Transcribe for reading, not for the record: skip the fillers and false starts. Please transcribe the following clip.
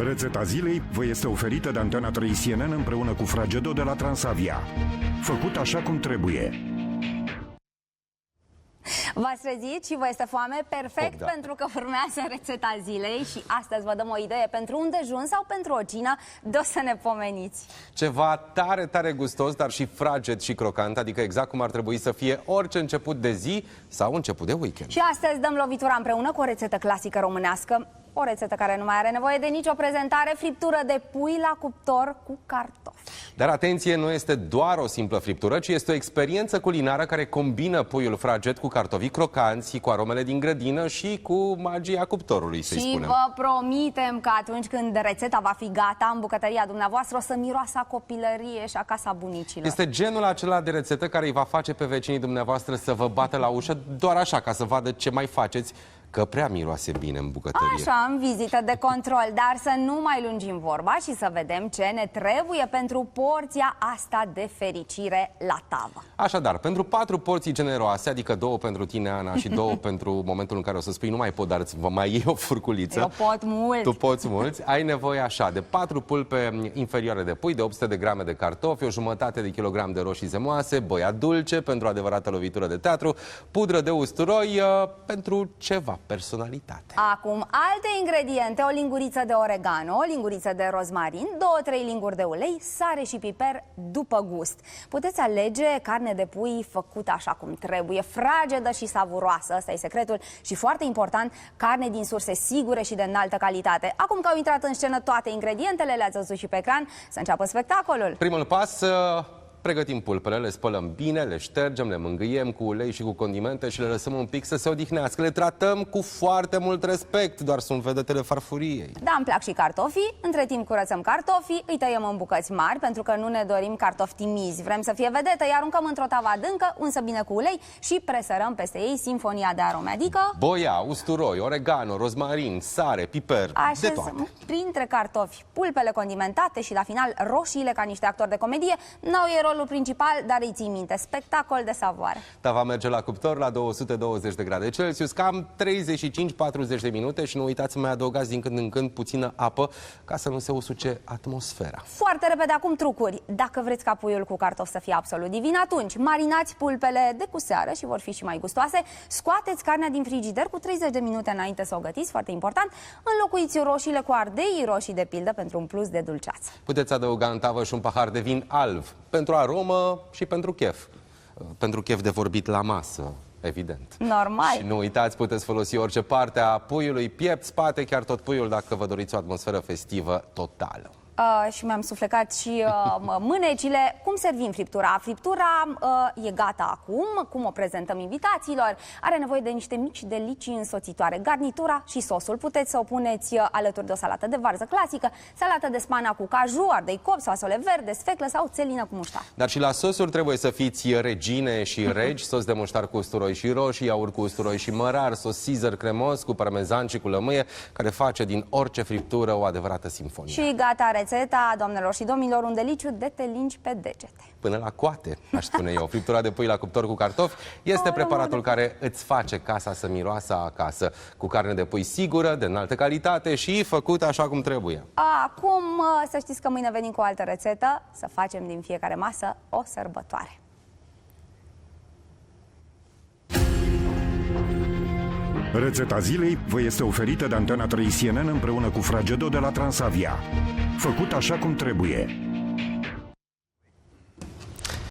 Rețeta zilei vă este oferită de Antena 3 CNN împreună cu Fragedo de la Transavia. Făcut așa cum trebuie. V-ați trezit și vă este foame? Perfect, pentru că urmează rețeta zilei și astăzi vă dăm o idee pentru un dejun sau pentru o cină de o să ne pomeniți. Ceva tare, tare gustos, dar și fraged și crocant, adică exact cum ar trebui să fie orice început de zi sau început de weekend. Și astăzi dăm lovitura împreună cu o rețetă clasică românească, o rețetă care nu mai are nevoie de nicio prezentare, friptură de pui la cuptor cu cartofi. Dar atenție, nu este doar o simplă friptură, ci este o experiență culinară care combină puiul fraged cu cartofii crocanți, cu aromele din grădină și cu magia cuptorului, să-i spunem. Și vă promitem că atunci când rețeta va fi gata în bucătăria dumneavoastră o să miroasă a copilărie și a casa bunicilor. Este genul acela de rețetă care îi va face pe vecinii dumneavoastră să vă bată la ușă doar așa, ca să vadă ce mai faceți, că prea miroase bine în bucătărie. Așa, în vizită de control, dar să nu mai lungim vorba și să vedem ce ne trebuie pentru porția asta de fericire la tavă. Așadar, pentru 4 porții generoase, adică 2 pentru tine, Ana, și 2 pentru momentul în care o să spui nu mai pot, dar vă mai iei o furculiță. Eu pot mult. Tu poți mulți. Ai nevoie așa de 4 pulpe inferioare de pui, de 800 de grame de cartofi, o jumătate de kilogram de roșii zemoase, băiat dulce pentru adevărată lovitură de teatru, pudră de usturoi pentru ceva personalitate. Acum, alte ingrediente: o linguriță de oregano, o linguriță de rozmarin, 2-3 linguri de ulei, sare și piper după gust. Puteți alege carne de pui făcută așa cum trebuie, fragedă și savuroasă, ăsta e secretul, și foarte important, carne din surse sigure și de înaltă calitate. Acum că au intrat în scenă toate ingredientele, le-ați văzut și pe ecran, să înceapă spectacolul. Primul pas, pregătim pulpele, le spălăm bine, le ștergem, le mângâiem cu ulei și cu condimente și le lăsăm un pic să se odihnească. Le tratăm cu foarte mult respect, doar sunt vedetele farfuriei. Da, îmi plac și cartofii. Între timp curățăm cartofii, îi tăiem în bucăți mari, pentru că nu ne dorim cartofi timizi. Vrem să fie vedetă, îi aruncăm într-o tavă adâncă, unsă bine cu ulei și presărăm peste ei sinfonia de arome, adică boia, usturoi, oregano, rozmarin, sare, piper, de toate. Printre cartofi pulpele condimentate și la final roșiile ca niște actori de comedie. N-au ei rolul principal, dar îi ții minte. Spectacol de savoare. Tava merge la cuptor la 220 de grade Celsius, cam 35-40 de minute și nu uitați să mai adăugați din când în când puțină apă ca să nu se usuce atmosfera. Foarte repede acum trucuri. Dacă vreți ca puiul cu cartofi să fie absolut divin, atunci marinați pulpele de cu seară și vor fi și mai gustoase. Scoateți carnea din frigider cu 30 de minute înainte să o gătiți, foarte important. Înlocuiți roșiile cu ardei roșii, de pildă, pentru un plus de dulceață. Puteți adăuga în tavă și un pahar de vin alb, pentru aromă și pentru chef. Pentru chef de vorbit la masă, evident. Normal. Și nu uitați, puteți folosi orice parte a puiului, piept, spate, chiar tot puiul, dacă vă doriți o atmosferă festivă totală. Și mi-am suflecat și mânecile. Cum servim friptura? Friptura e gata acum. Cum o prezentăm invitațiilor? Are nevoie de niște mici delicii însoțitoare: garnitura și sosul. Puteți să o puneți alături de o salată de varză clasică, salată de spana cu caju, ardei copți, fasole verde, sfeclă sau țelină cu muștar. Dar și la sosuri trebuie să fiți regine și regi. Sos de muștar cu usturoi și roșii, iaurt cu usturoi și mărar, sos Caesar cremos cu parmezan și cu lămâie, care face din orice friptură o adevărată simfonie. Și gata rețeta, doamnelor și domnilor, un deliciu de te lingi pe degete. Până la coate, aș spune eu. Friptura de pui la cuptor cu cartofi este preparatul care îți face casa să miroasă acasă, cu carne de pui sigură, de înaltă calitate și făcută așa cum trebuie. Acum să știți că mâine venim cu o altă rețetă, să facem din fiecare masă o sărbătoare. Rețeta zilei vă este oferită de Antena 3 CNN împreună cu Fragedo de la Transavia. Făcut așa cum trebuie.